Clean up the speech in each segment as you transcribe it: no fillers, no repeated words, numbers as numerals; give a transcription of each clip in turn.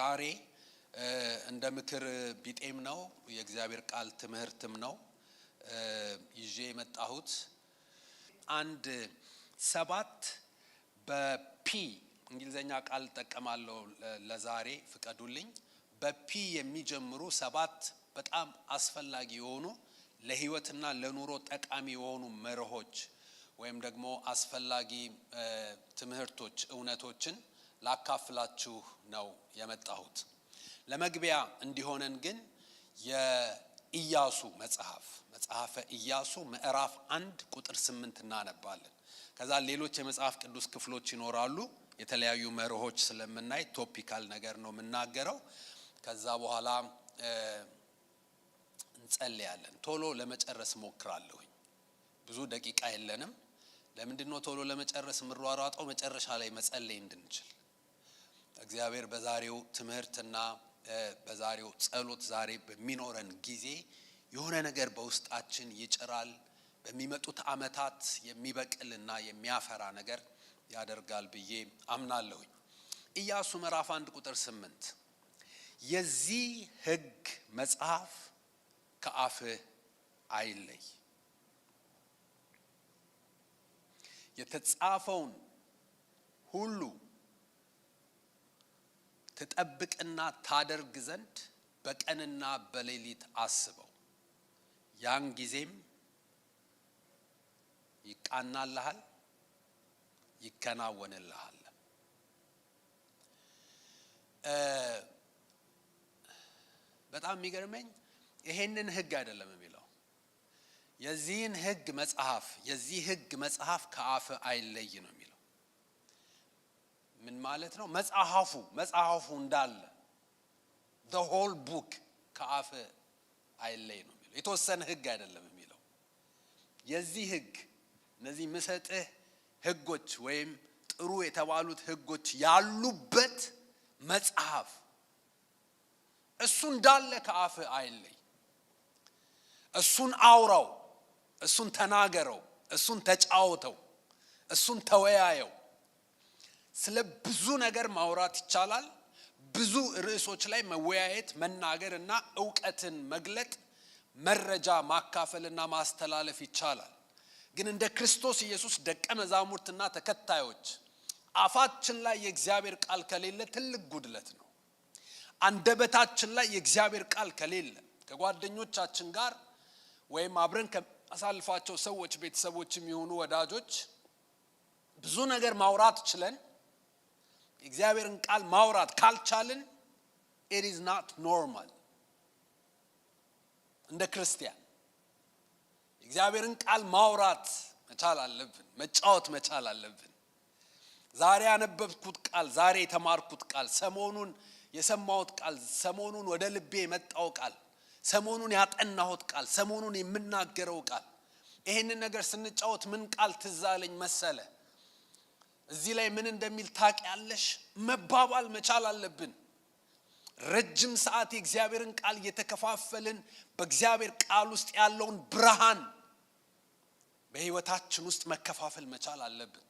ዛሬ እንደ ምክር ቢጤም ነው የእግዚአብሔር ቃል ትምህርትም ነው ይዤ የመጣሁት አንድ 7 በፒ እንግሊዘኛ ቃል ተጠቀማለሁ ለዛሬ ፍቀዱልኝ በፒ የሚጀምሩ 7 በጣም አስፈላጊ የሆኑ ለህይወትና ለኑሮ ጠቃሚ የሆኑ መርሆች ወይም ደግሞ አስፈላጊ ትምህርቶች እውነቶችን ላካፍላችሁ ነው የመጣሁት ለመግቢያ እንዲሆነን ግን የኢያሱ መጽሐፈ ኢያሱ ምዕራፍ 1 ቁጥር 8 እናነባለን ከዛ ሌሎች የመጽሐፍ ቅዱስ ክፍሎች ይኖራሉ የተለያዩ መርሆች ስለምናይ ቶፒካል ነገር ነው የምናገረው ከዛ በኋላ እንጸልያለን ቶሎ ለመጨረስ ሞክራለሁ ብዙ ደቂቃ የለንም ለምንድነው ቶሎ ለመጨረስ ምሯሯጣው መጨረሻ ላይ መጸለይ እንድንችል እግዚአብሔር በዛሬው ትምህርትና በዛሬው ጸሎት ዛሬ በሚኖረን ጊዜ የሆነ ነገር በውስጣችን ይጭራል በሚመጡት አመታት የሚበቅልና የሚያፈራ ነገር ያደርጋል ብዬ አምናለሁ ኢያሱ ምዕራፍ 1 ቁጥር 8 የዚህ ሕግ መጽሐፍ ከአፍህ አይለይ የተጻፈውን ሁሉ ተጠብቅና ታደርግ ዘንድ በቀንና በሌሊት አስበው ያን ጊዜም ይቃናልሃል ይከናወንልሃል በጣም የሚገርመኝ ይሄንን ሕግ አይደለም የሚለው የዚህ ሕግ መጽሐፍ ከአፍ አይለይ ነው የሚለው ምን ማለት ነው መጽሐፉ እንዳለ the whole book ከአፍ አይለይ ነው የሚለው የተወሰነ ሕግ አይደለም የሚለው የዚህ ሕግ እነዚህ መሰጠህ ሕጎች ወይም ጥሩ የተባሉት ሕጎች ያሉበት መጽሐፍ እሱ እንዳለ ከአፍ አይለይ እሱን አውራው እሱን ተናገረው እሱን ተጫወተው እሱን ተወያየው ስለ ብዙ ነገር ማውራት ይቻላል ብዙ ርዕሶች ላይ መወያየት መናገርና ዕውቀትን መግለጥ መረጃ ማካፈልና ማስተላለፍ ይቻላል ግን እንደ ክርስቶስ ኢየሱስ ደቀ መዛሙርትና ተከታዮች አፋችን ላይ የእግዚአብሔር ቃል ከሌለ ትልቅ ጉድለት ነው አንደበታችን ላይ የእግዚአብሔር ቃል ከሌለ ከጓደኞቻችን ጋር ወይም አብረን ከአሳልፋቸው ሰዎች ቤተሰቦችም ይሁኑ ወዳጆች ብዙ ነገር ማውራት ይችላል የእግዚአብሔርን ቃል ማውራት ካልቻልን it is not normal እንደ ክርስቲያን የእግዚአብሔርን ቃል ማውራት መቻል አለብን መጫወት መቻል አለብን ዛሬ ያነበብኩት ቃል ዛሬ የተማርኩት ቃል ሰሞኑን የሰማሁት ቃል ሰሞኑን ወደ ልቤ የመጣው ቃል ሰሞኑን ያጠናሁት ቃል ሰሞኑን የምናገረው ቃል ይሄንን ነገር ስንጫወት ምን ቃል ትዛለኝ መሰለ እዚህ ላይ ምን እንደሚል ታውቂያለሽ መባባል መቻል አለብን ረጅም ሰዓት የእግዚአብሔርን ቃል እየተከፋፈልን በእግዚአብሔር ቃል ውስጥ ያለውን ብርሃን በህይወታችን ውስጥ መከፋፈል መቻል አለብን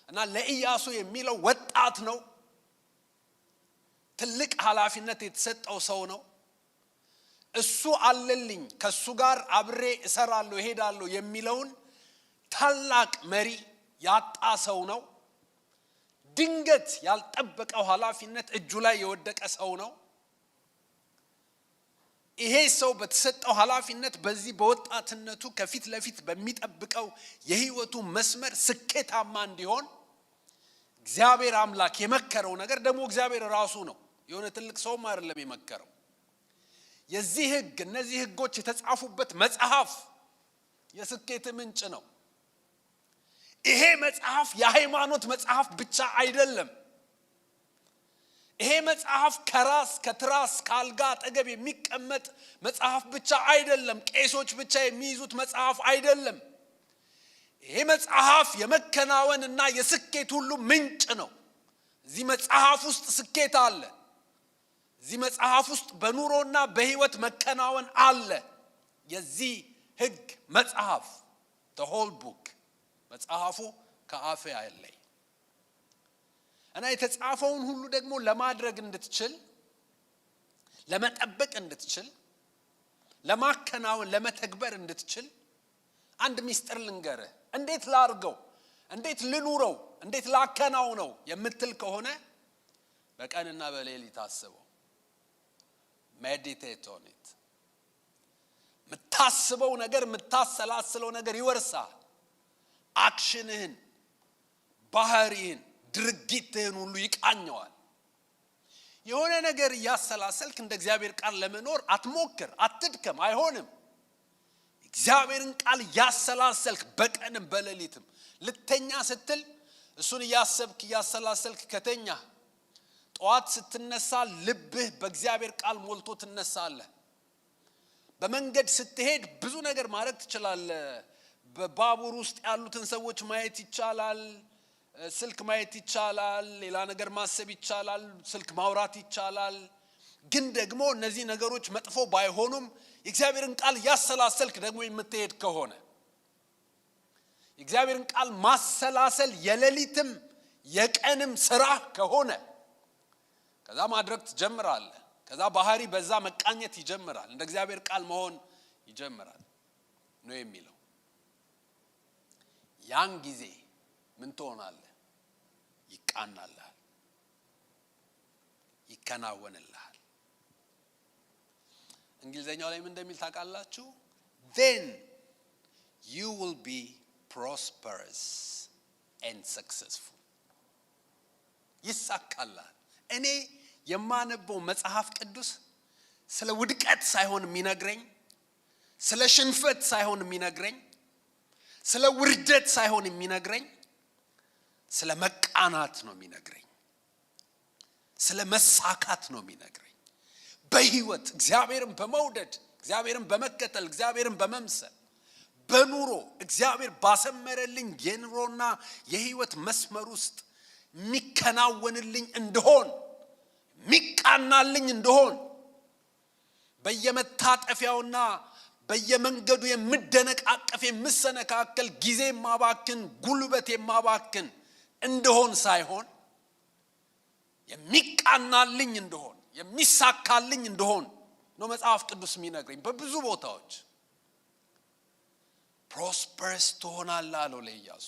እና ለኢያሱ የሚለው ወጣት ነው ትልቅ ኃላፊነት የተሰጠው ሰው ነው እሱ አለልኝ ከሱ ጋር አብሬ እሰራለሁ እሄዳለሁ የሚለውን ታላቅ መሪ ያጣ ሰው ነው ድንገት ያልጠበቀው ኃላፊነት እጁ ላይ የወደቀ ሰው ነው ይሄ ሰው በተሰጠው ኃላፊነት በዚህ በወጣትነቱ ከፊት ለፊት በሚጠብቀው የህይወቱ መስመር ስኬታማ እንዲሆን እግዚአብሔር አምላክ የመከረው ነገር ደግሞ እግዚአብሔር ራሱ ነው የሆነ ትልቅ ሰው አይደለም የመከረው የዚህ ሕግ እነዚህ ሕጎች የተጻፉበት መጽሐፍ የስኬት ምንጭ ነው ይሄ መጽሐፍ የሃይማኖት መጽሐፍ ብቻ አይደለም ይሄ መጽሐፍ ከትራስ ካልጋ አጠገብ የሚቀመጥ መጽሐፍ ብቻ አይደለም ቄሶች ብቻ የሚይዙት መጽሐፍ አይደለም ይሄ መጽሐፍ የመከናወንና የስኬት ሁሉ ምንጭ ነው እዚህ መጽሐፍ ውስጥ ስኬት አለ እዚህ መጽሐፍ ውስጥ በኑሮና በህይወት መከናወን አለ የዚህ ሕግ መጽሐፍ the whole book መጽሐፉ ከአፍ አይለይ እና የተጻፈውን ሁሉ ደግሞ ለማድረግ እንድትችል ለመጠበቅ እንድትችል ለማከናወን ለመተግበር እንድትችል አንድ ሚስጥር ልንገርህ። እንዴት ላርገው፣ እንዴት ልኑረው፣ እንዴት ላከናውነው የምትል ከሆነ በቀንና በሌሊት አስበው። ሜዲቴት ኦን ኢት። የምታስበው ነገር የምታሰላስለው ነገር ይወርሳል። አክሽንህን፣ ባህሪህን፣ ድርጊትህን ሁሉ ይቃኘዋል። የሆነ ነገር እያሰላሰልክ እንደ እግዚአብሔር ቃል ለመኖር አትሞክር፣ አትድከም፣ አይሆንም። እግዚአብሔርን ቃል እያሰላሰልክ በቀንም በሌሊትም ልተኛ ስትል እሱን እያሰብክ እያሰላሰልክ ከተኛ ጠዋት ስትነሳ ልብህ በእግዚአብሔር ቃል ሞልቶ ትነሳለህ። በመንገድ ስትሄድ ብዙ ነገር ማድረግ ትችላለህ። በባቡር ውስጥ ያሉትን ሰዎች ማየት ይቻላል፣ ስልክ ማየት ይቻላል፣ ሌላ ነገር ማሰብ ይቻላል፣ ስልክ ማውራት ይቻላል። ግን ደግሞ እነዚህ ነገሮች መጥፎ ባይሆኑም የእግዚአብሔርን ቃል ያሰላሰልክ ደግሞ የምትሄድ ከሆነ የእግዚአብሔርን ቃል ማሰላሰል የሌሊትም የቀንም ስራ ከሆነ ከዛ ማድረግ ትጀምራለህ። ከዛ ባህሪ በዛ መቃኘት ይጀምራል፣ እንደ እግዚአብሔር ቃል መሆን ይጀምራል ነው የሚለው። ያን ጊዜ ምን ትሆናለህ? ይቃናልሃል፣ ይከናወንልሃል። እንግሊዘኛው ላይ ምን እንደሚል ታውቃላችሁ? then you will be prosperous and successful። ይሳካልሃል። እኔ የማነበው መጽሐፍ ቅዱስ ስለ ውድቀት ሳይሆን የሚነግረኝ፣ ስለ ሽንፈት ሳይሆን የሚነግረኝ፣ ስለ ውርደት ሳይሆን የሚነግረኝ፣ ስለ መቃናት ነው የሚነግረኝ፣ ስለ መሳካት ነው የሚነግረኝ። በህይወት እግዚአብሔርን በመውደድ እግዚአብሔርን በመከተል እግዚአብሔርን በመምሰል በኑሮ እግዚአብሔር ባሰመረልኝ የኑሮና የህይወት መስመር ውስጥ የሚከናወንልኝ እንደሆን፣ የሚቃናልኝ እንደሆን፣ በየመታጠፊያውና በየመንገዱ የምደነቃቀፍ የምሰነካከል ጊዜ የማባክን ጉልበት የማባክን እንደሆን ሳይሆን የሚቃናልኝ እንደሆን የሚሳካልኝ እንደሆን ነው መጽሐፍ ቅዱስ የሚነግረኝ። በብዙ ቦታዎች ፕሮስፐረስ ትሆናለህ አለው ለኢያሱ።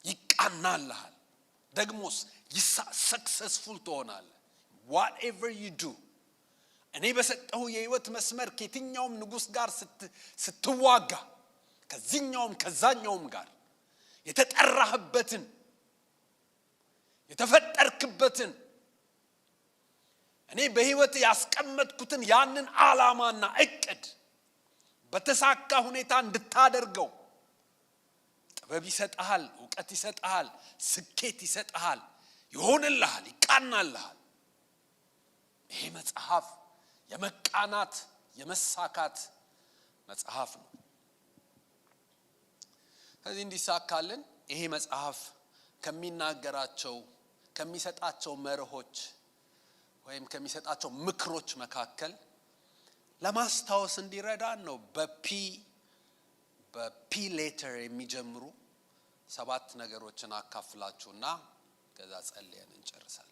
ይቃናልሃል፣ ደግሞስ ሰክሰስፉል ትሆናለህ። whatever you do እኔ በሰጠሁ የህይወት መስመር ከየትኛውም ንጉስ ጋር ስትዋጋ፣ ከዚህኛውም ከዛኛውም ጋር የተጠራህበትን የተፈጠርክበትን እኔ በህይወት ያስቀመጥኩትን ያንን ዓላማና እቅድ በተሳካ ሁኔታ እንድታደርገው ጥበብ ይሰጥሃል፣ ዕውቀት ይሰጥሃል፣ ስኬት ይሰጥሃል፣ ይሆንልሃል፣ ይቃናልሃል። ይሄ መጽሐፍ የመቃናት የመሳካት መጽሐፍ ነው። ከዚህ እንዲሳካልን ይሄ መጽሐፍ ከሚናገራቸው ከሚሰጣቸው መርሆች ወይም ከሚሰጣቸው ምክሮች መካከል ለማስታወስ እንዲረዳን ነው በፒ ሌተር የሚጀምሩ 7 ነገሮችን አካፍላችሁና ከዛ ጸልየን እንጨርሳለን።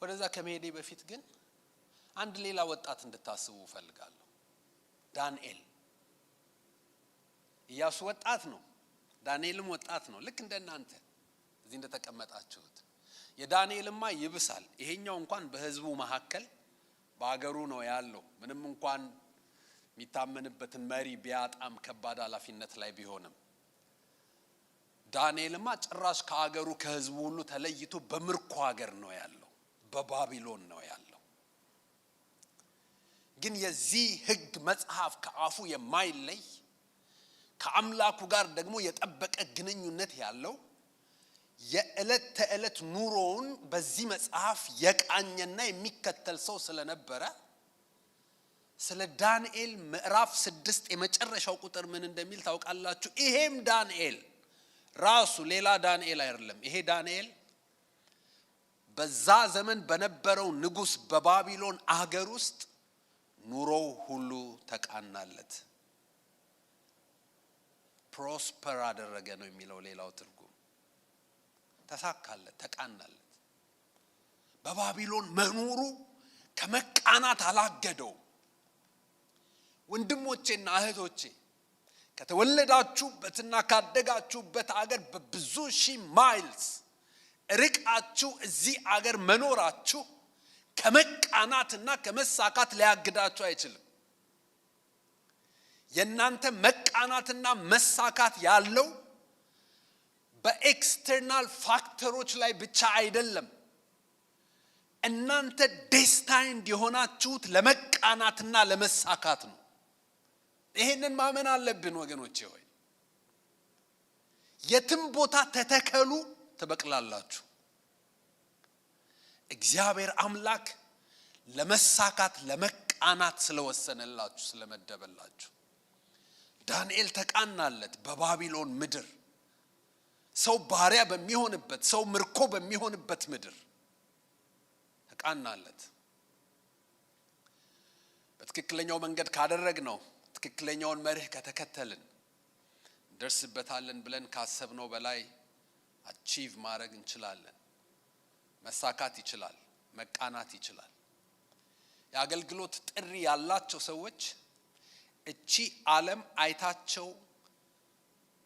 ወደዛ ከመሄዴ በፊት ግን አንድ ሌላ ወጣት እንድታስቡ ፈልጋለሁ። ዳንኤል። ኢያሱ ወጣት ነው፣ ዳንኤልም ወጣት ነው። ልክ እንደናንተ እዚህ እንደተቀመጣችሁት። የዳንኤልማ ይብሳል። ይሄኛው እንኳን በህዝቡ መካከል በአገሩ ነው ያለው። ምንም እንኳን የሚታመንበትን መሪ ቢያጣም ከባድ ኃላፊነት ላይ ቢሆንም፣ ዳንኤልማ ጭራሽ ከአገሩ ከህዝቡ ሁሉ ተለይቶ በምርኮ ሀገር ነው ያለው፣ በባቢሎን ነው ያለው። ግን የዚህ ህግ መጽሐፍ ከአፉ የማይለይ ከአምላኩ ጋር ደግሞ የጠበቀ ግንኙነት ያለው የዕለት ተዕለት ኑሮውን በዚህ መጽሐፍ የቃኘና የሚከተል ሰው ስለነበረ ስለ ዳንኤል ምዕራፍ 6 የመጨረሻው ቁጥር ምን እንደሚል ታውቃላችሁ? ይሄም ዳንኤል ራሱ ሌላ ዳንኤል አይደለም። ይሄ ዳንኤል በዛ ዘመን በነበረው ንጉስ በባቢሎን አገር ውስጥ ኑሮው ሁሉ ተቃናለት። ፕሮስፐር አደረገ ነው የሚለው ሌላው ትርጉም። ተሳካለት፣ ተቃናለት። በባቢሎን መኖሩ ከመቃናት አላገደው። ወንድሞቼና እህቶቼ ከተወለዳችሁበትና ካደጋችሁበት አገር በብዙ ሺህ ማይልስ ርቃችሁ እዚህ አገር መኖራችሁ ከመቃናትና ከመሳካት ሊያግዳችሁ አይችልም። የእናንተ መቃናትና መሳካት ያለው በኤክስተርናል ፋክተሮች ላይ ብቻ አይደለም። እናንተ ዴስታይንድ የሆናችሁት ለመቃናትና ለመሳካት ነው። ይሄንን ማመን አለብን ወገኖቼ ሆይ። የትም ቦታ ተተከሉ ትበቅላላችሁ። እግዚአብሔር አምላክ ለመሳካት ለመቃናት ስለወሰነላችሁ ስለመደበላችሁ። ዳንኤል ተቃናለት በባቢሎን ምድር፣ ሰው ባሪያ በሚሆንበት፣ ሰው ምርኮ በሚሆንበት ምድር ተቃናለት። በትክክለኛው መንገድ ካደረግነው፣ ትክክለኛውን መርህ ከተከተልን እንደርስበታለን ብለን ካሰብነው በላይ አቺቭ ማድረግ እንችላለን። መሳካት ይችላል፣ መቃናት ይችላል። የአገልግሎት ጥሪ ያላቸው ሰዎች እቺ ዓለም አይታቸው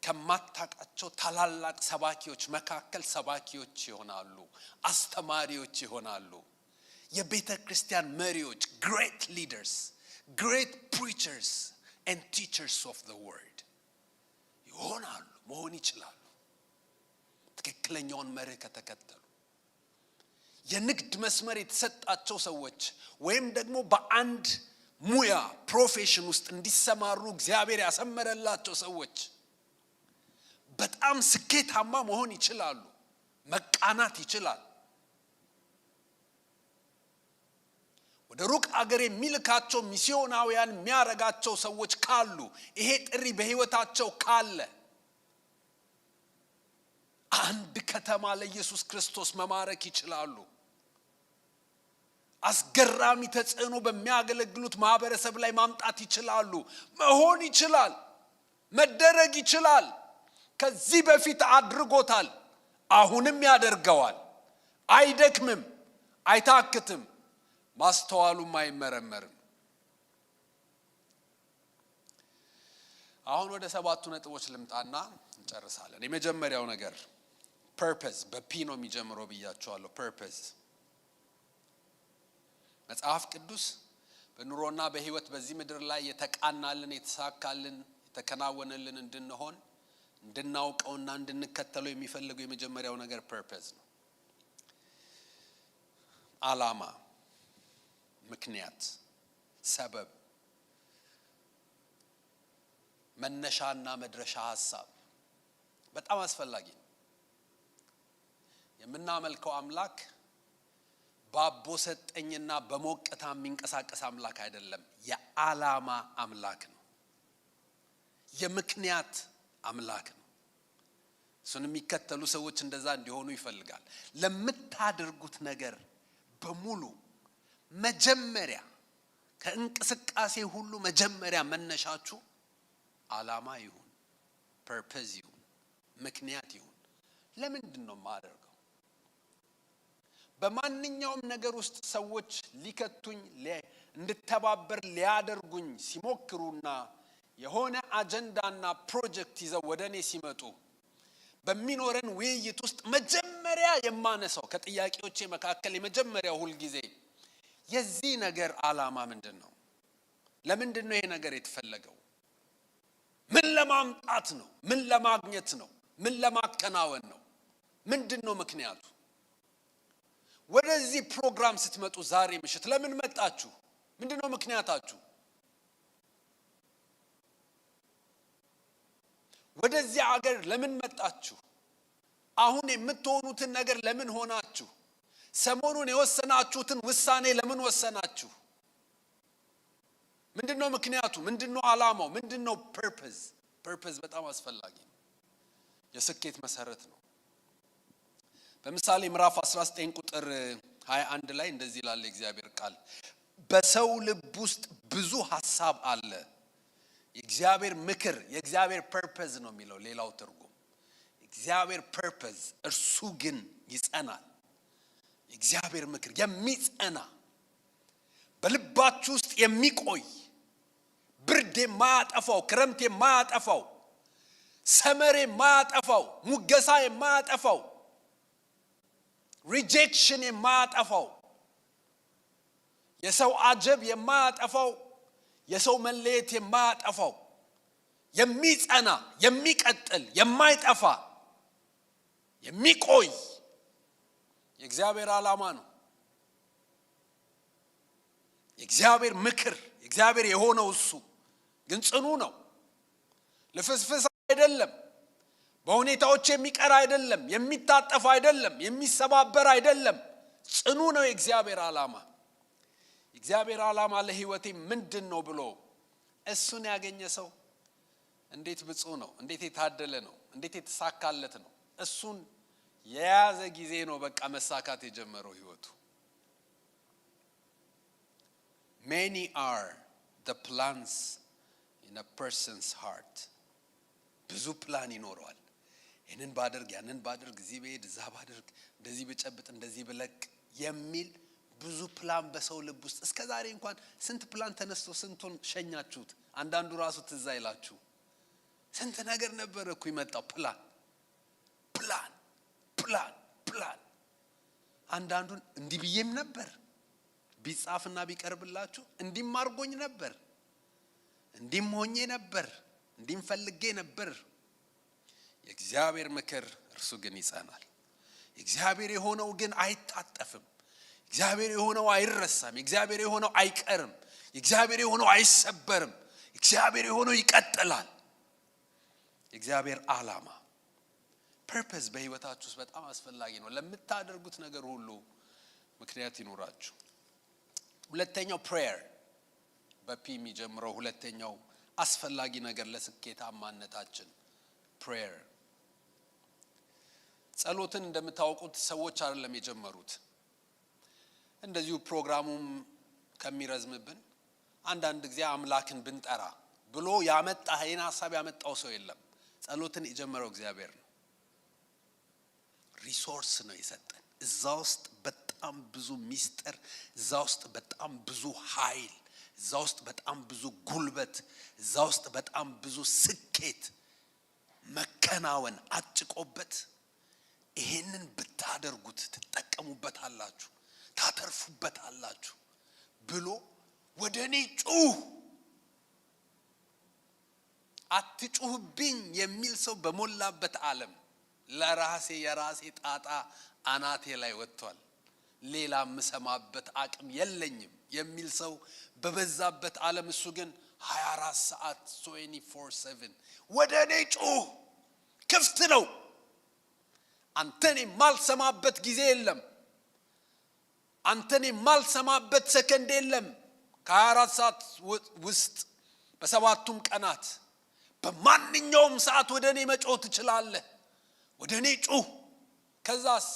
ከማታውቃቸው ታላላቅ ሰባኪዎች መካከል ሰባኪዎች ይሆናሉ፣ አስተማሪዎች ይሆናሉ። የቤተ ክርስቲያን መሪዎች፣ great leaders, great preachers and teachers of the word ይሆናሉ፣ መሆን ይችላሉ። ትክክለኛውን መርህ ከተከተሉ። የንግድ መስመር የተሰጣቸው ሰዎች ወይም ደግሞ በአንድ ሙያ ፕሮፌሽን ውስጥ እንዲሰማሩ እግዚአብሔር ያሰመረላቸው ሰዎች በጣም ስኬታማ መሆን ይችላሉ፣ መቃናት ይችላል። ወደ ሩቅ አገር የሚልካቸው ሚስዮናውያን የሚያረጋቸው ሰዎች ካሉ፣ ይሄ ጥሪ በህይወታቸው ካለ አንድ ከተማ ለኢየሱስ ክርስቶስ መማረክ ይችላሉ። አስገራሚ ተጽዕኖ በሚያገለግሉት ማህበረሰብ ላይ ማምጣት ይችላሉ። መሆን ይችላል፣ መደረግ ይችላል። ከዚህ በፊት አድርጎታል፣ አሁንም ያደርገዋል። አይደክምም፣ አይታክትም፣ ማስተዋሉም አይመረመርም። አሁን ወደ 7 ነጥቦች ልምጣና እንጨርሳለን። የመጀመሪያው ነገር ፐርፐዝ፣ በፒ ነው የሚጀምረው ብያቸዋለሁ። ፐርፐዝ መጽሐፍ ቅዱስ በኑሮና በህይወት በዚህ ምድር ላይ የተቃናልን፣ የተሳካልን፣ የተከናወነልን እንድንሆን እንድናውቀውና እንድንከተለው የሚፈልገው የመጀመሪያው ነገር ፐርፐዝ ነው። ዓላማ፣ ምክንያት፣ ሰበብ፣ መነሻና መድረሻ ሐሳብ በጣም አስፈላጊ ነው። የምናመልከው አምላክ ባቦ ሰጠኝና በሞቅታ የሚንቀሳቀስ አምላክ አይደለም። የዓላማ አምላክ ነው። የምክንያት አምላክ ነው። እሱን የሚከተሉ ሰዎች እንደዛ እንዲሆኑ ይፈልጋል። ለምታደርጉት ነገር በሙሉ መጀመሪያ፣ ከእንቅስቃሴ ሁሉ መጀመሪያ መነሻችሁ ዓላማ ይሁን፣ ፐርፐዝ ይሁን፣ ምክንያት ይሁን። ለምንድን ነው የማደርገው? በማንኛውም ነገር ውስጥ ሰዎች ሊከቱኝ፣ እንድተባበር ሊያደርጉኝ ሲሞክሩና የሆነ አጀንዳና ፕሮጀክት ይዘው ወደ እኔ ሲመጡ በሚኖረን ውይይት ውስጥ መጀመሪያ የማነሳው ከጥያቄዎቼ መካከል የመጀመሪያው ሁል ጊዜ የዚህ ነገር ዓላማ ምንድን ነው? ለምንድን ነው ይሄ ነገር የተፈለገው? ምን ለማምጣት ነው? ምን ለማግኘት ነው? ምን ለማከናወን ነው? ምንድን ነው ምክንያቱ? ወደዚህ ፕሮግራም ስትመጡ ዛሬ ምሽት ለምን መጣችሁ? ምንድን ነው ምክንያታችሁ? ወደዚህ አገር ለምን መጣችሁ? አሁን የምትሆኑትን ነገር ለምን ሆናችሁ? ሰሞኑን የወሰናችሁትን ውሳኔ ለምን ወሰናችሁ? ምንድነው ምክንያቱ? ምንድነው ዓላማው? ምንድነው ፐርፐዝ? ፐርፐዝ በጣም አስፈላጊ ነው። የስኬት መሰረት ነው። በምሳሌ ምዕራፍ 19 ቁጥር 21 ላይ እንደዚህ ይላል የእግዚአብሔር ቃል፣ በሰው ልብ ውስጥ ብዙ ሐሳብ አለ። የእግዚአብሔር ምክር የእግዚአብሔር ፐርፐዝ ነው የሚለው ሌላው ትርጉም። የእግዚአብሔር ፐርፐዝ እርሱ ግን ይጸናል። የእግዚአብሔር ምክር የሚጸና በልባችሁ ውስጥ የሚቆይ ብርድ የማያጠፋው ክረምት የማያጠፋው ሰመር የማያጠፋው ሙገሳ የማያጠፋው ሪጀክሽን የማያጠፋው የሰው አጀብ የማያጠፋው የሰው መለየት የማያጠፋው የሚጸና የሚቀጥል የማይጠፋ የሚቆይ የእግዚአብሔር ዓላማ ነው። የእግዚአብሔር ምክር የእግዚአብሔር የሆነው እሱ ግን ጽኑ ነው። ለፍስፍስ አይደለም። በሁኔታዎች የሚቀር አይደለም። የሚታጠፍ አይደለም። የሚሰባበር አይደለም። ጽኑ ነው የእግዚአብሔር ዓላማ። የእግዚአብሔር ዓላማ ለሕይወቴ ምንድነው ብሎ እሱን ያገኘ ሰው እንዴት ብፁዕ ነው፣ እንዴት የታደለ ነው፣ እንዴት የተሳካለት ነው። እሱን የያዘ ጊዜ ነው በቃ መሳካት የጀመረው ሕይወቱ። Many are the plans in a person's heart. ብዙ ፕላን ይኖረዋል። ይህንን ባደርግ ያንን ባደርግ እዚህ ብሄድ እዛ ባደርግ እንደዚህ ብጨብጥ እንደዚህ ብለቅ የሚል ብዙ ፕላን በሰው ልብ ውስጥ እስከ ዛሬ እንኳን ስንት ፕላን ተነስቶ ስንቱን ሸኛችሁት? አንዳንዱ ራሱ ትዝ አይላችሁ። ስንት ነገር ነበር እኮ ይመጣው ፕላን ፕላን ፕላን ፕላን። አንዳንዱን እንዲህ ብዬም ነበር ቢጻፍና ቢቀርብላችሁ እንዲም አርጎኝ ነበር እንዲም ሆኜ ነበር እንዲም ፈልጌ ነበር። የእግዚአብሔር ምክር እርሱ ግን ይጸናል። የእግዚአብሔር የሆነው ግን አይታጠፍም። የእግዚአብሔር የሆነው አይረሳም። የእግዚአብሔር የሆነው አይቀርም። የእግዚአብሔር የሆነው አይሰበርም። የእግዚአብሔር የሆነው ይቀጥላል። የእግዚአብሔር ዓላማ ፐርፐዝ በሕይወታችሁ ውስጥ በጣም አስፈላጊ ነው። ለምታደርጉት ነገር ሁሉ ምክንያት ይኖራችሁ። ሁለተኛው ፕሬየር በፒ የሚጀምረው ሁለተኛው አስፈላጊ ነገር ለስኬታማነታችን ፕሬየር። ጸሎትን እንደምታውቁት ሰዎች አይደለም የጀመሩት። እንደዚሁ ፕሮግራሙም ከሚረዝምብን አንዳንድ ጊዜ አምላክን ብንጠራ ብሎ ያመጣ ይሄን ሐሳብ ያመጣው ሰው የለም። ጸሎትን የጀመረው እግዚአብሔር ነው። ሪሶርስ ነው የሰጠን። እዛ ውስጥ በጣም ብዙ ሚስጥር፣ እዛ ውስጥ በጣም ብዙ ኃይል፣ እዛ ውስጥ በጣም ብዙ ጉልበት፣ እዛ ውስጥ በጣም ብዙ ስኬት መከናወን አጭቆበት ይሄንን ብታደርጉት ትጠቀሙበታላችሁ፣ ታተርፉበታላችሁ ብሎ ወደኔ ጩህ አትጩህብኝ የሚል ሰው በሞላበት ዓለም ለራሴ የራሴ ጣጣ አናቴ ላይ ወጥቷል፣ ሌላ ምሰማበት አቅም የለኝም የሚል ሰው በበዛበት ዓለም እሱ ግን 24 ሰዓት 24/7 ወደኔ ጩህ ክፍት ነው። አንተን የማልሰማበት ጊዜ የለም። አንተን የማልሰማበት ሰከንድ የለም። ከ24 ሰዓት ውስጥ በሰባቱም ቀናት በማንኛውም ሰዓት ወደኔ መጮህ ትችላለህ። ወደኔ ጩህ። ከዛስ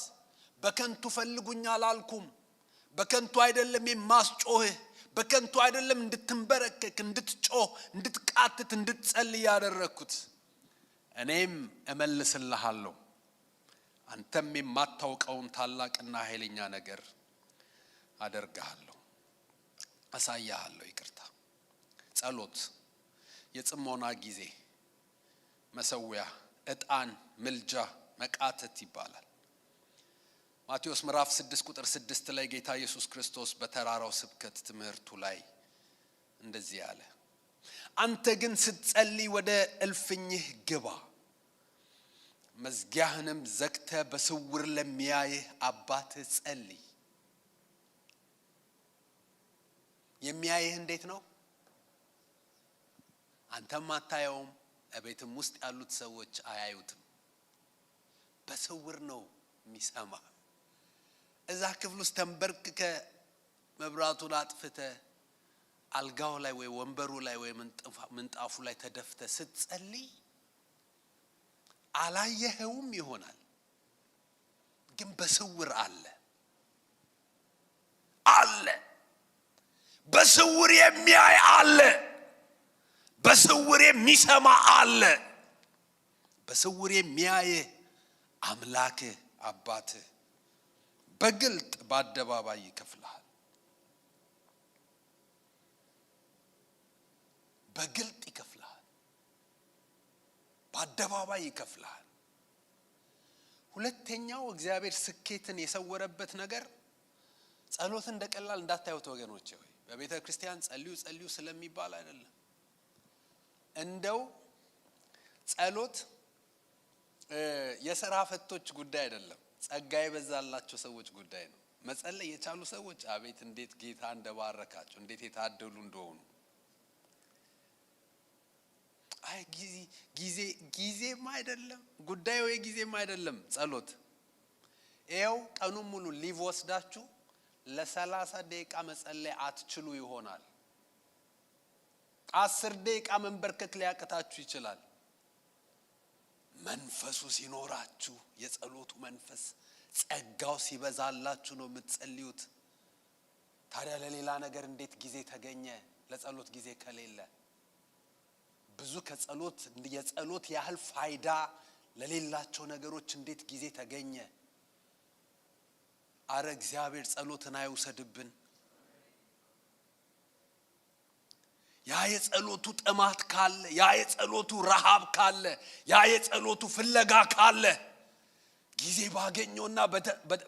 በከንቱ ፈልጉኝ አላልኩም። በከንቱ አይደለም የማስጮህ። በከንቱ አይደለም እንድትንበረከክ፣ እንድትጮህ፣ እንድትቃትት፣ እንድትጸልይ ያደረኩት። እኔም እመልስልሃለሁ። አንተም የማታውቀውን ታላቅና ኃይለኛ ነገር አደርግሃለሁ፣ አሳያለሁ። ይቅርታ። ጸሎት የጽሞና ጊዜ፣ መሰዊያ፣ ዕጣን፣ ምልጃ፣ መቃተት ይባላል። ማቴዎስ ምዕራፍ 6 ቁጥር 6 ላይ ጌታ ኢየሱስ ክርስቶስ በተራራው ስብከት ትምህርቱ ላይ እንደዚህ አለ። አንተ ግን ስትጸልይ ወደ እልፍኝህ ግባ፣ መዝጊያህንም ዘግተህ በስውር ለሚያይህ አባትህ ጸልይ። የሚያይህ እንዴት ነው? አንተም አታየውም፣ እቤትም ውስጥ ያሉት ሰዎች አያዩትም። በስውር ነው የሚሰማ። እዛ ክፍል ውስጥ ተንበርክከ መብራቱን አጥፍተ አልጋው ላይ ወይ ወንበሩ ላይ ወይ ምንጣፉ ላይ ተደፍተ ስትጸልይ አላየኸውም ይሆናል፣ ግን በስውር አለ። በስውር የሚያይ አለ፣ በስውር የሚሰማ አለ። በስውር የሚያይ አምላክ አባት በግልጥ በአደባባይ ይከፍልሃል። በግልጥ ይከፍልሃል፣ በአደባባይ ይከፍልሃል። ሁለተኛው እግዚአብሔር ስኬትን የሰወረበት ነገር ጸሎት እንደቀላል እንዳታዩት ወገኖቼ ሆይ። በቤተ ክርስቲያን ጸልዩ ስለሚባል አይደለም። እንደው ጸሎት የሥራ ፈቶች ጉዳይ አይደለም፣ ጸጋ የበዛላቸው ሰዎች ጉዳይ ነው። መጸለይ የቻሉ ሰዎች አቤት እንዴት ጌታ እንደባረካቸው፣ እንዴት የታደሉ እንደሆኑ። አይ ጊዜም አይደለም ጉዳዩ፣ የጊዜም አይደለም ጸሎት። ይኸው ቀኑን ሙሉ ሊቭ ወስዳችሁ ለ30 ደቂቃ መጸለይ አትችሉ ይሆናል። 10 ደቂቃ መንበርከክ ሊያቅታችሁ ይችላል። መንፈሱ ሲኖራችሁ፣ የጸሎቱ መንፈስ ጸጋው ሲበዛላችሁ ነው የምትጸልዩት። ታዲያ ለሌላ ነገር እንዴት ጊዜ ተገኘ? ለጸሎት ጊዜ ከሌለ ብዙ ከጸሎት የጸሎት ያህል ፋይዳ ለሌላቸው ነገሮች እንዴት ጊዜ ተገኘ? አረ እግዚአብሔር ጸሎትን አይውሰድብን። ያ የጸሎቱ ጥማት ካለ፣ ያ የጸሎቱ ረሃብ ካለ፣ ያ የጸሎቱ ፍለጋ ካለ፣ ጊዜ ባገኘውና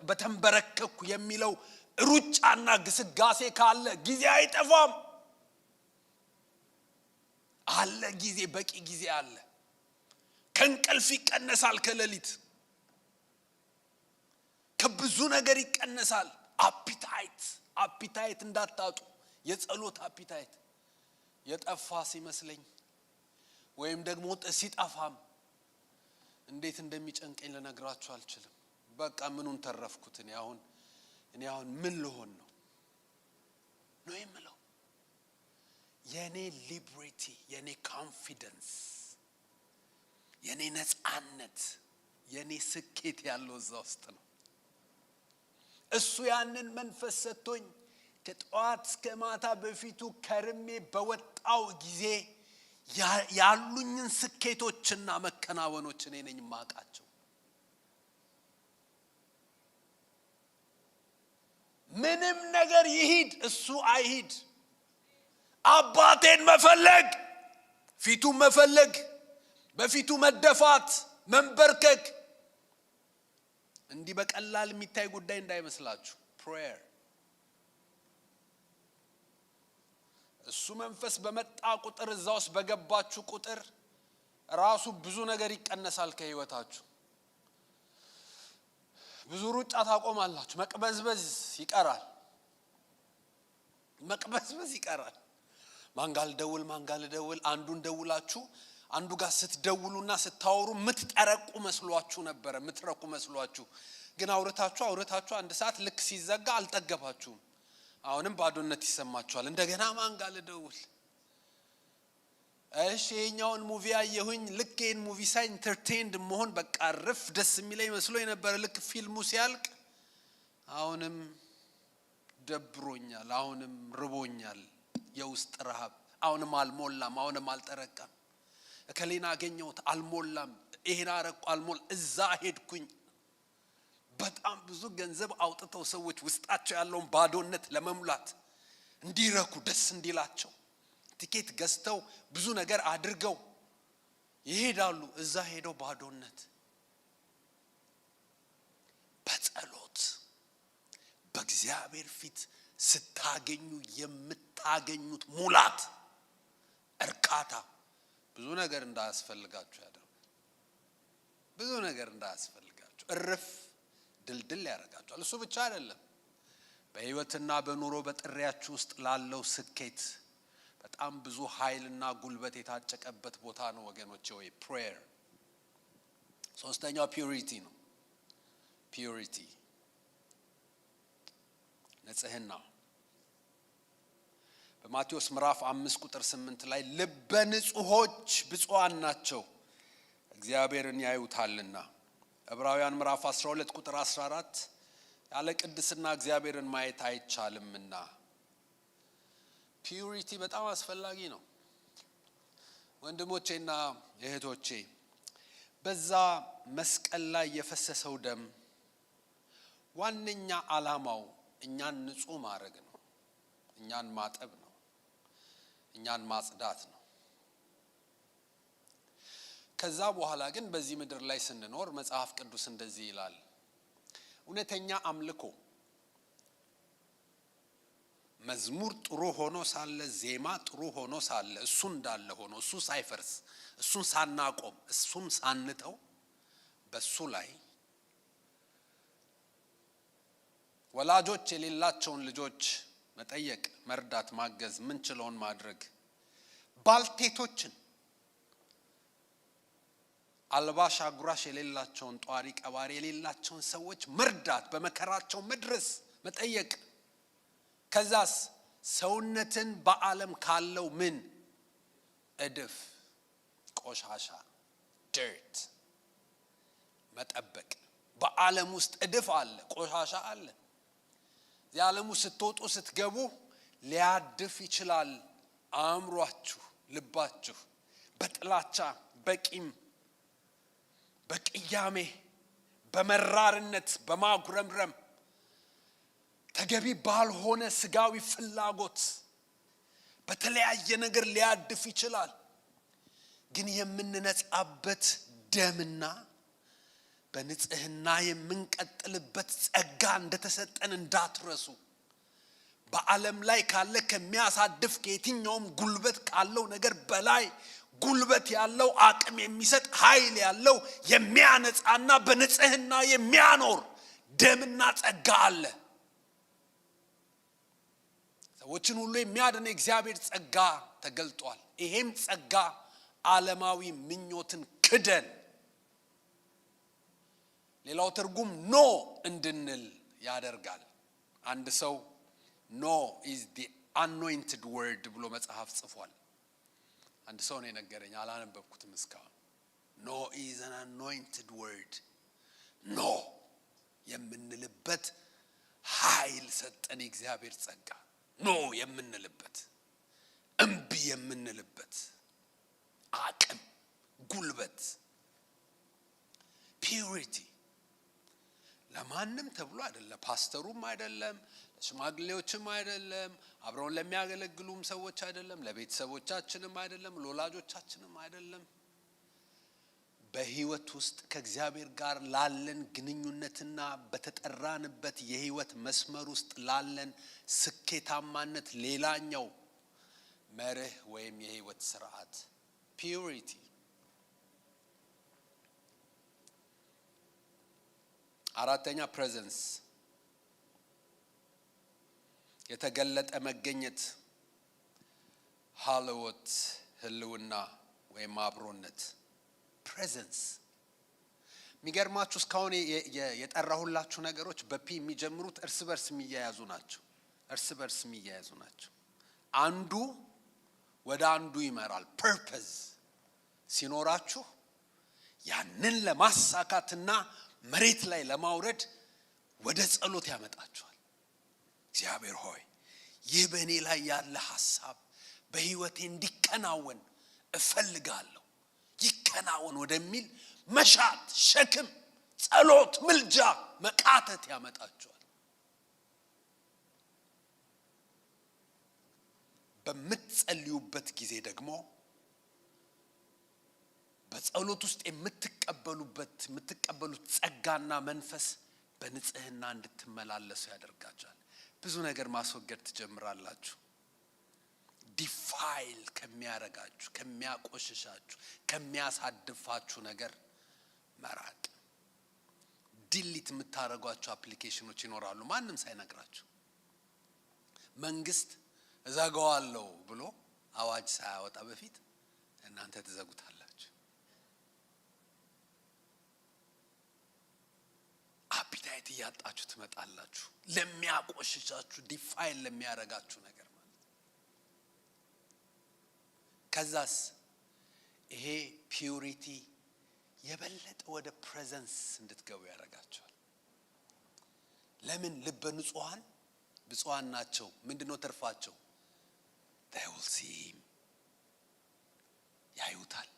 በተንበረከኩ የሚለው ሩጫና ግስጋሴ ካለ ጊዜ አይጠፋም። አለ ጊዜ፣ በቂ ጊዜ አለ። ከእንቅልፍ ይቀነሳል፣ ከሌሊት ከብዙ ነገር ይቀነሳል። አፒታይት እንዳታጡ። የጸሎት አፒታይት የጠፋ ሲመስለኝ ወይም ደግሞ ሲጠፋም እንዴት እንደሚጨንቀኝ ልነግራችሁ አልችልም። በቃ ምኑን ተረፍኩት? እኔ አሁን ምን ልሆን ነው የምለው። የኔ ሊብሬቲ፣ የኔ ኮንፊደንስ፣ የኔ ነፃነት፣ የኔ ስኬት ያለው እዛ ውስጥ ነው። እሱ ያንን መንፈስ ሰጥቶኝ ከጠዋት እስከ ማታ በፊቱ ከርሜ በወጣው ጊዜ ያሉኝን ስኬቶችና መከናወኖች እኔ ነኝ የማውቃቸው። ምንም ነገር ይሂድ እሱ አይሂድ፣ አባቴን መፈለግ፣ ፊቱን መፈለግ፣ በፊቱ መደፋት፣ መንበርከክ እንዲህ በቀላል የሚታይ ጉዳይ እንዳይመስላችሁ። ፕሬየር እሱ መንፈስ በመጣ ቁጥር፣ እዛ ውስጥ በገባችሁ ቁጥር ራሱ ብዙ ነገር ይቀነሳል ከህይወታችሁ። ብዙ ሩጫ ታቆማላችሁ። መቅበዝበዝ ይቀራል። ማንጋል ደውል አንዱን ደውላችሁ አንዱ ጋር ስትደውሉና ስታወሩ ምትጠረቁ መስሏችሁ ነበር፣ ምትረኩ መስሏችሁ። ግን አውርታችሁ አንድ ሰዓት ልክ ሲዘጋ አልጠገባችሁም። አሁንም ባዶነት ይሰማችኋል። እንደገና ማንጋል ደውል። እሺ የኛውን ሙቪ አየሁኝ። ልክ ይሄን ሙቪ ሳይ ኢንተርቴይንድ መሆን በቃ ረፍ ደስ የሚለኝ መስሎኝ ነበር። ልክ ፊልሙ ሲያልቅ አሁንም ደብሮኛል፣ አሁንም ርቦኛል፣ የውስጥ ረሃብ። አሁንም አልሞላም፣ አሁንም አልጠረቀም። እከሌና አገኘሁት አልሞላም፣ ይሄን አረኩ አልሞላ። እዛ ሄድኩኝ። በጣም ብዙ ገንዘብ አውጥተው ሰዎች ውስጣቸው ያለውን ባዶነት ለመሙላት እንዲረኩ ደስ እንዲላቸው ቲኬት ገዝተው ብዙ ነገር አድርገው ይሄዳሉ። እዛ ሄደው ባዶነት። በጸሎት በእግዚአብሔር ፊት ስታገኙ የምታገኙት ሙላት፣ እርካታ ብዙ ነገር እንዳያስፈልጋችሁ ያደርጋል። ብዙ ነገር እንዳያስፈልጋችሁ እርፍ ድልድል ያደርጋችኋል። እሱ ብቻ አይደለም፣ በህይወትና በኑሮ በጥሪያችሁ ውስጥ ላለው ስኬት በጣም ብዙ ኃይልና ጉልበት የታጨቀበት ቦታ ነው ወገኖቼ ወይ ፕሬየር። ሶስተኛው ፒዩሪቲ ነው። ፒዩሪቲ ንጽህና። በማቴዎስ ምዕራፍ 5 ቁጥር 8 ላይ ልበ ንጹሖች ብፁዓን ናቸው እግዚአብሔርን ያዩታልና። ዕብራውያን ምዕራፍ 12 ቁጥር 14 ያለ ቅድስና እግዚአብሔርን ማየት አይቻልምና። ፒዩሪቲ በጣም አስፈላጊ ነው ወንድሞቼና እህቶቼ። በዛ መስቀል ላይ የፈሰሰው ደም ዋነኛ ዓላማው እኛን ንጹህ ማድረግ ነው፣ እኛን ማጠብ ነው፣ እኛን ማጽዳት ነው። ከዛ በኋላ ግን በዚህ ምድር ላይ ስንኖር መጽሐፍ ቅዱስ እንደዚህ ይላል፣ እውነተኛ አምልኮ መዝሙር ጥሩ ሆኖ ሳለ፣ ዜማ ጥሩ ሆኖ ሳለ፣ እሱ እንዳለ ሆኖ እሱ ሳይፈርስ እሱን ሳናቆም እሱን ሳንተው በሱ ላይ ወላጆች የሌላቸውን ልጆች መጠየቅ፣ መርዳት፣ ማገዝ፣ ምንችለውን ማድረግ፣ ባልቴቶችን አልባሽ አጉራሽ የሌላቸውን ጧሪ ቀባሪ የሌላቸውን ሰዎች መርዳት፣ በመከራቸው መድረስ፣ መጠየቅ። ከዛስ ሰውነትን በዓለም ካለው ምን እድፍ ቆሻሻ dirt መጠበቅ። በዓለም ውስጥ እድፍ አለ፣ ቆሻሻ አለ። የዓለሙ ስትወጡ ስትገቡ ሊያድፍ ይችላል አእምሯችሁ፣ ልባችሁ በጥላቻ በቂም በቅያሜ በመራርነት በማጉረምረም ተገቢ ባልሆነ ስጋዊ ፍላጎት በተለያየ ነገር ሊያድፍ ይችላል። ግን የምንነጻበት ደምና በንጽህና የምንቀጥልበት ጸጋ እንደተሰጠን እንዳትረሱ። በዓለም ላይ ካለ ከሚያሳድፍ ከየትኛውም ጉልበት ካለው ነገር በላይ ጉልበት ያለው አቅም የሚሰጥ ኃይል ያለው የሚያነጻና በንጽህና የሚያኖር ደምና ጸጋ አለ። ሰዎችን ሁሉ የሚያድን እግዚአብሔር ጸጋ ተገልጧል። ይሄም ጸጋ ዓለማዊ ምኞትን ክደን ሌላው ትርጉም ኖ እንድንል ያደርጋል። አንድ ሰው ኖ is the anointed word ብሎ መጽሐፍ ጽፏል። አንድ ሰው ነው የነገረኝ፣ አላነበብኩትም እስካሁን። ኖ is an anointed word። ኖ የምንልበት ኃይል ሰጠን እግዚአብሔር ጸጋ። ኖ የምንልበት፣ እምቢ የምንልበት አቅም፣ ጉልበት። ፒዩሪቲ ለማንም ተብሎ አይደለም፣ ፓስተሩም አይደለም፣ ለሽማግሌዎችም አይደለም፣ አብረውን ለሚያገለግሉም ሰዎች አይደለም፣ ለቤተሰቦቻችንም አይደለም፣ ለወላጆቻችንም አይደለም። በህይወት ውስጥ ከእግዚአብሔር ጋር ላለን ግንኙነትና በተጠራንበት የህይወት መስመር ውስጥ ላለን ስኬታማነት ሌላኛው መርህ ወይም የህይወት ስርዓት ፒዩሪቲ። አራተኛ ፕሬዘንስ፣ የተገለጠ መገኘት፣ ሃልዎት፣ ህልውና ወይም አብሮነት። ፕሬዘንስ የሚገርማችሁ እስካሁን የጠራሁላችሁ ነገሮች በፒ የሚጀምሩት እርስ በርስ የሚያያዙ ናቸው። እርስ በርስ የሚያያዙ ናቸው። አንዱ ወደ አንዱ ይመራል። ፐርፐዝ ሲኖራችሁ ያንን ለማሳካትና መሬት ላይ ለማውረድ ወደ ጸሎት ያመጣችኋል። እግዚአብሔር ሆይ ይህ በእኔ ላይ ያለ ሐሳብ በህይወቴ እንዲከናወን እፈልጋለሁ፣ ይከናወን ወደሚል መሻት፣ ሸክም፣ ጸሎት፣ ምልጃ፣ መቃተት ያመጣችኋል። በምትጸልዩበት ጊዜ ደግሞ በጸሎት ውስጥ የምትቀበሉት ጸጋና መንፈስ በንጽህና እንድትመላለሱ ያደርጋችኋል። ብዙ ነገር ማስወገድ ትጀምራላችሁ። ዲፋይል ከሚያረጋችሁ፣ ከሚያቆሽሻችሁ፣ ከሚያሳድፋችሁ ነገር መራቅ። ዲሊት የምታረጓቸው አፕሊኬሽኖች ይኖራሉ ማንም ሳይነግራችሁ። መንግስት እዘጋዋለሁ ብሎ አዋጅ ሳያወጣ በፊት እናንተ ትዘጉታላችሁ። አፒታይት እያጣችሁ ትመጣላችሁ ለሚያቆሽሻችሁ፣ ዲፋይል ለሚያረጋችሁ ነገር ማለት። ከዛስ ይሄ ፒዩሪቲ የበለጠ ወደ ፕሬዘንስ እንድትገቡ ያደርጋችኋል። ለምን? ልበ ንጹሃን ብፁዓን ናቸው። ምንድነው ትርፋቸው? they will see him. ያዩታል።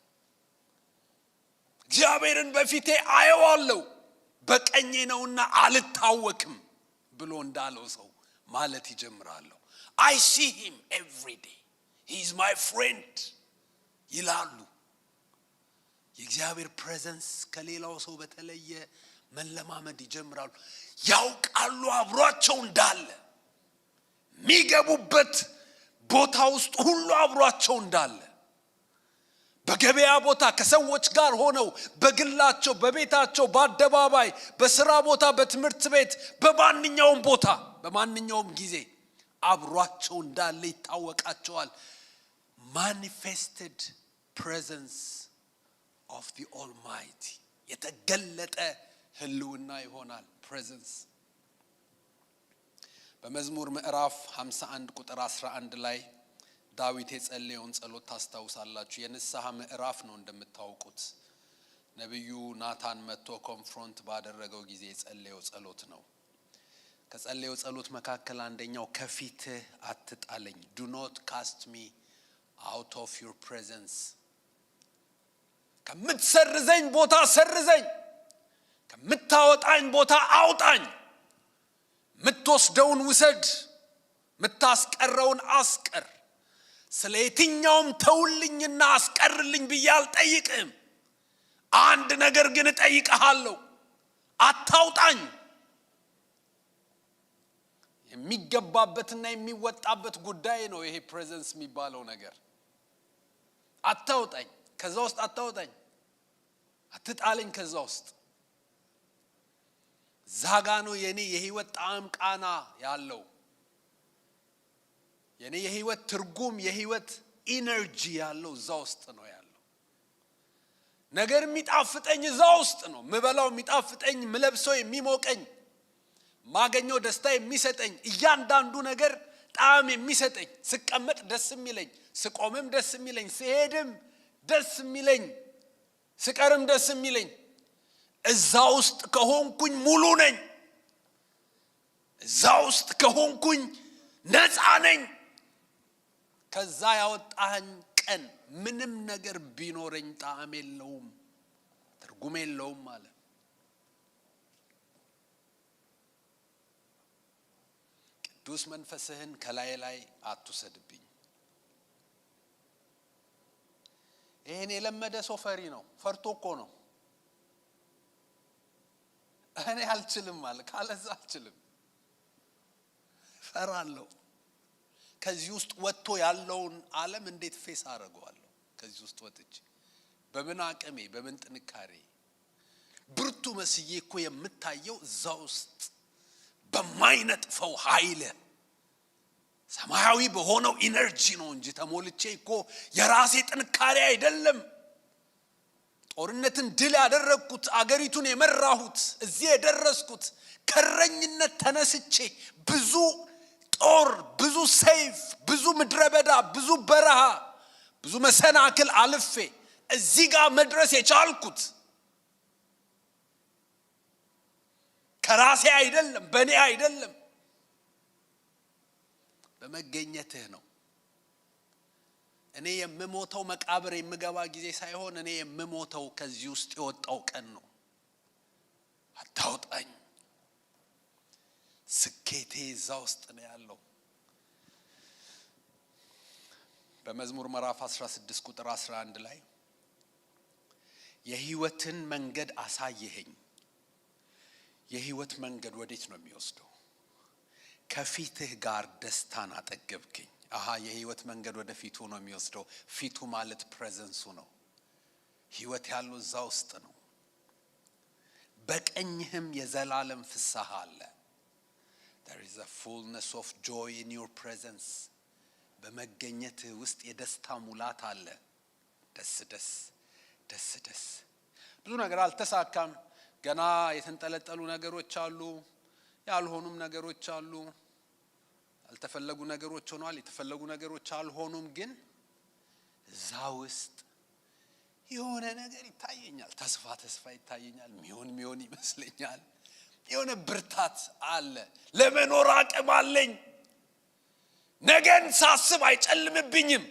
እግዚአብሔርን በፊቴ አየዋለሁ በቀኜ ነውና አልታወክም ብሎ እንዳለው ሰው ማለት ይጀምራሉ። I see him every day. He is my friend ይላሉ። የእግዚአብሔር ፕሬዘንስ ከሌላው ሰው በተለየ መለማመድ ይጀምራሉ። ያውቃሉ አብሯቸው እንዳለ፣ የሚገቡበት ቦታ ውስጥ ሁሉ አብሯቸው እንዳለ፣ በገበያ ቦታ ከሰዎች ጋር ሆነው በግላቸው፣ በቤታቸው፣ በአደባባይ፣ በስራ ቦታ፣ በትምህርት ቤት፣ በማንኛውም ቦታ በማንኛውም ጊዜ አብሯቸው እንዳለ ይታወቃቸዋል። manifested presence of the Almighty የተገለጠ ህልውና ይሆናል። presence በመዝሙር ምዕራፍ 51 ቁጥር 11 ላይ ዳዊት የጸለየውን ጸሎት ታስታውሳላችሁ። የንስሐ ምዕራፍ ነው እንደምታውቁት። ነብዩ ናታን መጥቶ ኮንፍሮንት ባደረገው ጊዜ የጸለየው ጸሎት ነው። ከጸለየው ጸሎት መካከል አንደኛው ከፊትህ አትጣለኝ፣ do not cast me out of your presence። ከምትሰርዘኝ ቦታ ሰርዘኝ፣ ከምታወጣኝ ቦታ አውጣኝ፣ ምትወስደውን ውሰድ፣ ምታስቀረውን አስቀር። ስለየትኛውም ተውልኝና አስቀርልኝ ብዬ አልጠይቅም። አንድ ነገር ግን እጠይቅሃለሁ፣ አታውጣኝ። የሚገባበትና የሚወጣበት ጉዳይ ነው ይሄ ፕሬዘንስ የሚባለው ነገር። አታውጣኝ፣ ከዛ ውስጥ አታውጣኝ፣ አትጣለኝ ከዛ ውስጥ። ዛጋ ነው የኔ የህይወት ጣዕም ቃና ያለው፣ የኔ የህይወት ትርጉም፣ የህይወት ኢነርጂ ያለው እዛ ውስጥ ነው ያለው። ነገር የሚጣፍጠኝ እዛ ውስጥ ነው። ምበላው የሚጣፍጠኝ፣ ምለብሰው የሚሞቀኝ፣ ማገኘው ደስታ የሚሰጠኝ፣ እያንዳንዱ ነገር ጣዕም የሚሰጠኝ፣ ስቀመጥ ደስ የሚለኝ፣ ስቆምም ደስ የሚለኝ፣ ስሄድም ደስ የሚለኝ፣ ስቀርም ደስ የሚለኝ፣ እዛ ውስጥ ከሆንኩኝ ሙሉ ነኝ። እዛ ውስጥ ከሆንኩኝ ነፃ ነኝ። ከዛ ያወጣኝ ቀን ምንም ነገር ቢኖረኝ ጣዕም የለውም፣ ትርጉም የለውም ማለት። ቅዱስ መንፈስህን ከላይ ላይ አትውሰድብኝ። ይሄን የለመደ ሰው ፈሪ ነው። ፈርቶ እኮ ነው። እኔ አልችልም ማለት ካለዛ አልችልም፣ ፈራለሁ። ከዚህ ውስጥ ወጥቶ ያለውን ዓለም እንዴት ፌስ አደርገዋለሁ? ከዚህ ውስጥ ወጥቼ በምን አቅሜ፣ በምን ጥንካሬ? ብርቱ መስዬ እኮ የምታየው እዛ ውስጥ በማይነጥፈው ኃይል ሰማያዊ በሆነው ኢነርጂ ነው እንጂ ተሞልቼ እኮ የራሴ ጥንካሬ አይደለም። ጦርነትን ድል ያደረግኩት፣ አገሪቱን የመራሁት፣ እዚህ የደረስኩት ከረኝነት ተነስቼ ብዙ ጦር፣ ብዙ ሰይፍ፣ ብዙ ምድረበዳ፣ ብዙ በረሃ፣ ብዙ መሰናክል አልፌ እዚህ ጋር መድረስ የቻልኩት ከራሴ አይደለም፣ በእኔ አይደለም፣ በመገኘትህ ነው። እኔ የምሞተው መቃብር የምገባ ጊዜ ሳይሆን እኔ የምሞተው ከዚህ ውስጥ የወጣው ቀን ነው። አታውጣኝ። ስኬቴ እዛ ውስጥ ነው ያለው። በመዝሙር ምዕራፍ 16 ቁጥር 11 ላይ የህይወትን መንገድ አሳየኸኝ። የህይወት መንገድ ወዴት ነው የሚወስደው? ከፊትህ ጋር ደስታን አጠገብከኝ። የህይወት መንገድ ወደ ፊቱ ነው የሚወስደው። ፊቱ ማለት ፕሬዘንሱ ነው። ህይወት ያለው እዛ ውስጥ ነው። በቀኝህም የዘላለም ፍስሐ አለ። There is a fullness of joy in your presence. በመገኘትህ ውስጥ የደስታ ሙላት አለ። ደስ ደስ ደስ ደስ። ብዙ ነገር አልተሳካም። ገና የተንጠለጠሉ ነገሮች አሉ፣ ያልሆኑም ነገሮች አሉ። ያልተፈለጉ ነገሮች ሆነዋል፣ የተፈለጉ ነገሮች አልሆኑም። ግን እዛ ውስጥ የሆነ ነገር ይታየኛል። ተስፋ ይታየኛል። ሚሆን ይመስለኛል። የሆነ ብርታት አለ። ለመኖር አቅም አለኝ። ነገን ሳስብ አይጨልምብኝም።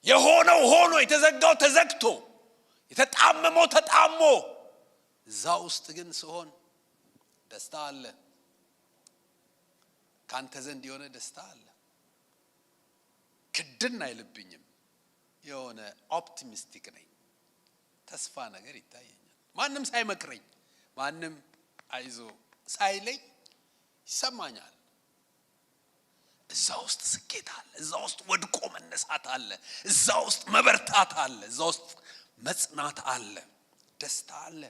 የሆነው ሆኖ የተዘጋው ተዘግቶ የተጣመመው ተጣሞ እዛ ውስጥ ግን ስሆን ደስታ አለ። ካንተ ዘንድ የሆነ ደስታ አለ። ክድን አይልብኝም። የሆነ ኦፕቲሚስቲክ ነኝ። ተስፋ ነገር ይታየኛል። ማንም ሳይመክረኝ ማንም አይዞ ሳይለኝ ይሰማኛል። እዛ ውስጥ ስኬት አለ። እዛ ውስጥ ወድቆ መነሳት አለ። እዛ ውስጥ መበርታት አለ። እዛ ውስጥ መጽናት አለ። ደስታ አለ።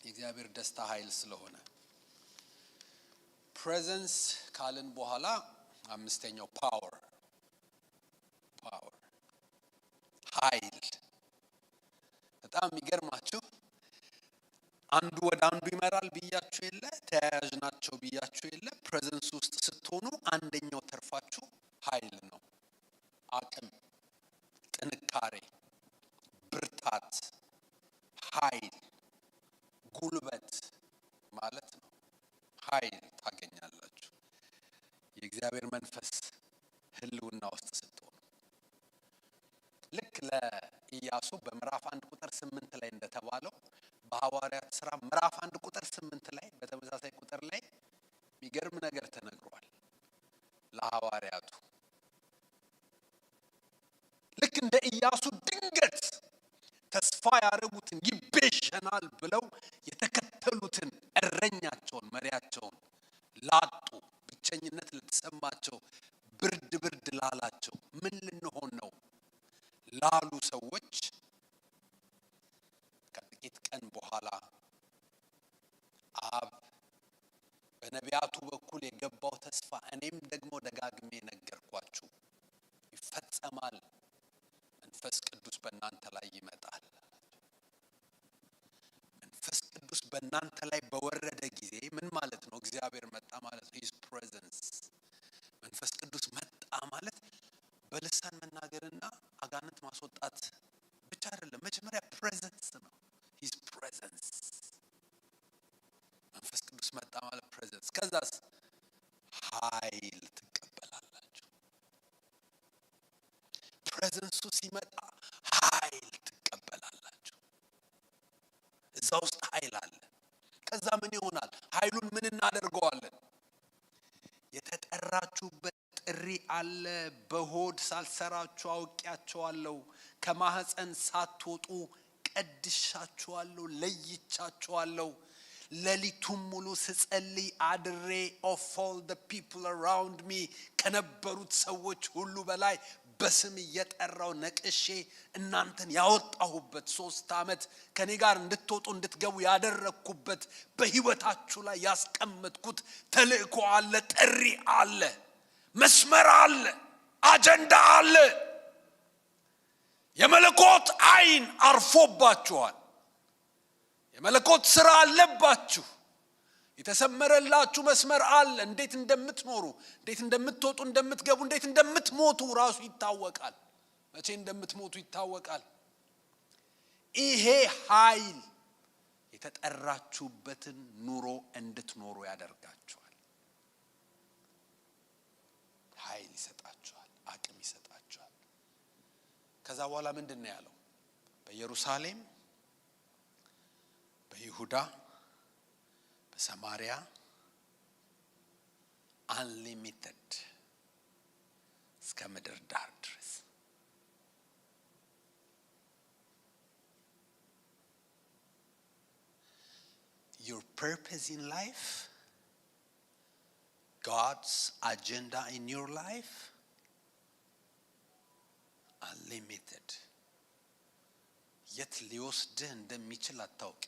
የእግዚአብሔር ደስታ ኃይል ስለሆነ ፕሬዘንስ ካልን በኋላ አምስተኛው ፓወር ኃይል። በጣም የሚገርማችሁ አንዱ ወደ አንዱ ይመራል ብያችሁ የለ፣ ተያያዥ ናቸው ብያችሁ የለ። ፕሬዘንስ ውስጥ ስትሆኑ አንደኛው ተርፋችሁ ኃይል ነው። አቅም፣ ጥንካሬ፣ ብርታት፣ ኃይል፣ ጉልበት ማለት ነው። ኃይል ታገኛላችሁ የእግዚአብሔር መንፈስ ህልውና ውስጥ ስትሆኑ። ልክ ለኢያሱ በምዕራፍ 1 ቁጥር 8 ላይ እንደተባለው በሐዋርያት ሥራ ምዕራፍ 1 ቁጥር 8 ላይ በተመሳሳይ ቁጥር ላይ የሚገርም ነገር ተነግሯል ለሐዋርያቱ። ልክ እንደ ኢያሱ ድንገት ተስፋ ያደረጉትን ይቤዠናል ብለው የተከተሉትን እረኛቸውን መሪያቸውን ላጡ፣ ብቸኝነት ለተሰማቸው፣ ብርድ ላላቸው፣ ምን ልንሆን ነው ላሉ ሰዎች ከጥቂት ቀን በኋላ አብ በነቢያቱ በኩል የገባው ተስፋ እኔም ደግሞ ደጋግሜ ነገርኳችሁ ይፈጸማል። መንፈስ ቅዱስ በእናንተ ላይ ይመጣል። መንፈስ ቅዱስ በእናንተ ላይ በወረደ ጊዜ ምን ማለት ነው? እግዚአብሔር መጣ ማለት ነው። His presence መንፈስ ቅዱስ መጣ ማለት በልሳን መናገርና አጋንንት ማስወጣት ብቻ አይደለም። መጀመሪያ ፕሬዘንስ ነው። His presence መንፈስ ቅዱስ መጣ ማለት ፕሬዘንስ። ከዛስ ኃይል ትቀበላላችሁ። ፕሬዘንሱ ሲመጣ ኃይል ትቀበላላችሁ። እዛ ውስጥ ኃይል አለ። ከዛ ምን ይሆናል? ኃይሉን ምን እናደርገዋለን? የተጠራችሁበት ጥሪ አለ። በሆድ ሳልሰራችሁ አውቂያችኋለሁ፣ ከማህፀን ሳትወጡ ቀድሻችኋለሁ፣ ለይቻችኋለሁ። ሌሊቱን ሙሉ ስጸልይ አድሬ of all the people around me ከነበሩት ሰዎች ሁሉ በላይ በስም እየጠራው ነቅሼ እናንተን ያወጣሁበት 3 ዓመት ከኔ ጋር እንድትወጡ እንድትገቡ ያደረኩበት በህይወታችሁ ላይ ያስቀመጥኩት ተልእኮ አለ፣ ጥሪ አለ፣ መስመር አለ፣ አጀንዳ አለ። የመለኮት አይን አርፎባችኋል። የመለኮት ስራ አለባችሁ። የተሰመረላችሁ መስመር አለ። እንዴት እንደምትኖሩ፣ እንዴት እንደምትወጡ፣ እንደምትገቡ፣ እንዴት እንደምትሞቱ ራሱ ይታወቃል። መቼ እንደምትሞቱ ይታወቃል። ይሄ ኃይል የተጠራችሁበትን ኑሮ እንድትኖሩ ያደርጋችኋል። ኃይል ይሰጣችኋል፣ አቅም ይሰጣችኋል። ከዛ በኋላ ምንድን ነው ያለው? በኢየሩሳሌም፣ በይሁዳ፣ በሰማሪያ አንሊሚትድ እስከ ምድር ዳር ድረስ your purpose in life, God's agenda in your life, unlimited. የት ሊወስድህ እንደሚችል አታውቅ።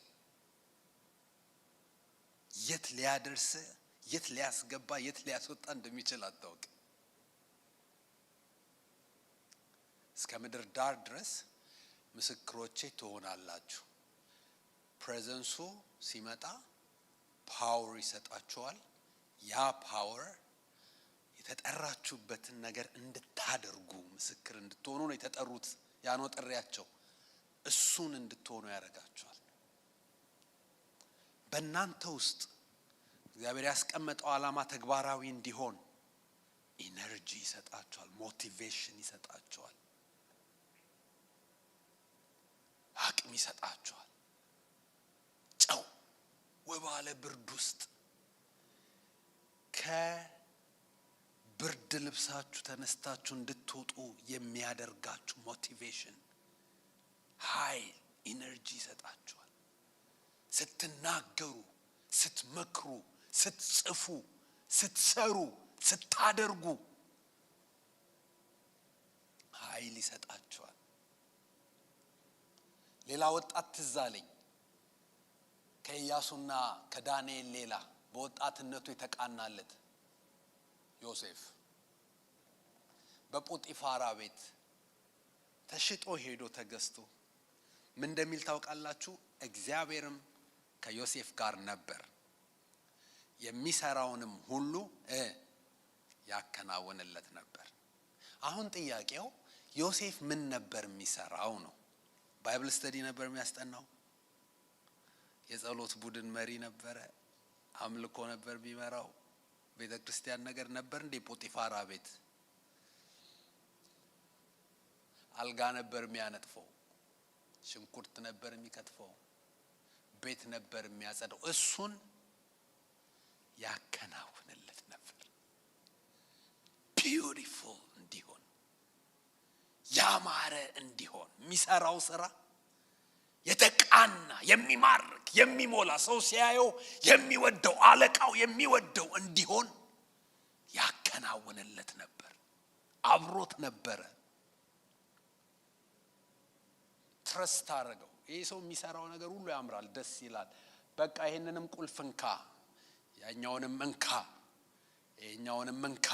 የት ሊያደርስ፣ የት ሊያስገባ፣ የት ሊያስወጣ እንደሚችል አታውቅ። እስከ ምድር ዳር ድረስ ምስክሮቼ ትሆናላችሁ። ፕሬዘንሱ ሲመጣ ፓወር ይሰጣችኋል። ያ ፓወር የተጠራችሁበትን ነገር እንድታደርጉ ምስክር እንድትሆኑ ነው የተጠሩት። ያ ነው ጥሪያቸው። እሱን እንድትሆኑ ያደርጋችኋል። በእናንተ ውስጥ እግዚአብሔር ያስቀመጠው ዓላማ ተግባራዊ እንዲሆን ኢነርጂ ይሰጣቸዋል፣ ሞቲቬሽን ይሰጣቸዋል፣ አቅም ይሰጣቸዋል። ጨው ወባለ ብርድ ውስጥ ከብርድ ልብሳችሁ ተነስታችሁ እንድትወጡ የሚያደርጋችሁ ሞቲቬሽን፣ ኃይል፣ ኢነርጂ ይሰጣችኋል። ስትናገሩ፣ ስትመክሩ፣ ስትጽፉ፣ ስትሰሩ፣ ስታደርጉ ኃይል ይሰጣችኋል። ሌላ ወጣት ትዝ አለኝ። ከኢያሱና ከዳንኤል ሌላ በወጣትነቱ የተቃናለት ዮሴፍ በጶጢፋራ ቤት ተሽጦ ሄዶ ተገዝቶ ምን እንደሚል ታውቃላችሁ? እግዚአብሔርም ከዮሴፍ ጋር ነበር፣ የሚሰራውንም ሁሉ ያከናውንለት ነበር። አሁን ጥያቄው ዮሴፍ ምን ነበር የሚሰራው ነው? ባይብል ስተዲ ነበር የሚያስጠናው? የጸሎት ቡድን መሪ ነበረ? አምልኮ ነበር ቢመራው? ቤተክርስቲያን ነገር ነበር እንዴ? ጶጢፋራ ቤት አልጋ ነበር የሚያነጥፈው? ሽንኩርት ነበር የሚከትፈው? ቤት ነበር የሚያጸደው? እሱን ያከናውንለት ነበር። ቢዩቲፉል እንዲሆን፣ ያማረ እንዲሆን የሚሰራው ስራ የተቃና፣ የሚማርክ፣ የሚሞላ፣ ሰው ሲያየው የሚወደው፣ አለቃው የሚወደው እንዲሆን ያከናውንለት ነበር። አብሮት ነበረ። ትረስት አደረገው። ይሄ ሰው የሚሰራው ነገር ሁሉ ያምራል፣ ደስ ይላል። በቃ ይሄንንም ቁልፍ እንካ፣ ያኛውንም እንካ፣ ይሄኛውንም እንካ።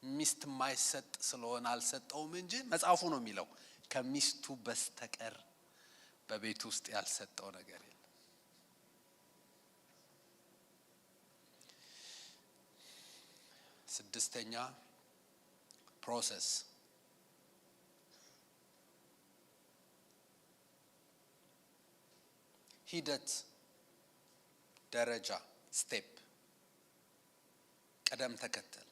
ሚስት ማይሰጥ ስለሆነ አልሰጠውም እንጂ መጽሐፉ ነው የሚለው ከሚስቱ በስተቀር በቤት ውስጥ ያልሰጠው ነገር የለም። ስድስተኛ ፕሮሰስ። ሂደት፣ ደረጃ፣ ስቴፕ፣ ቀደም ተከተል።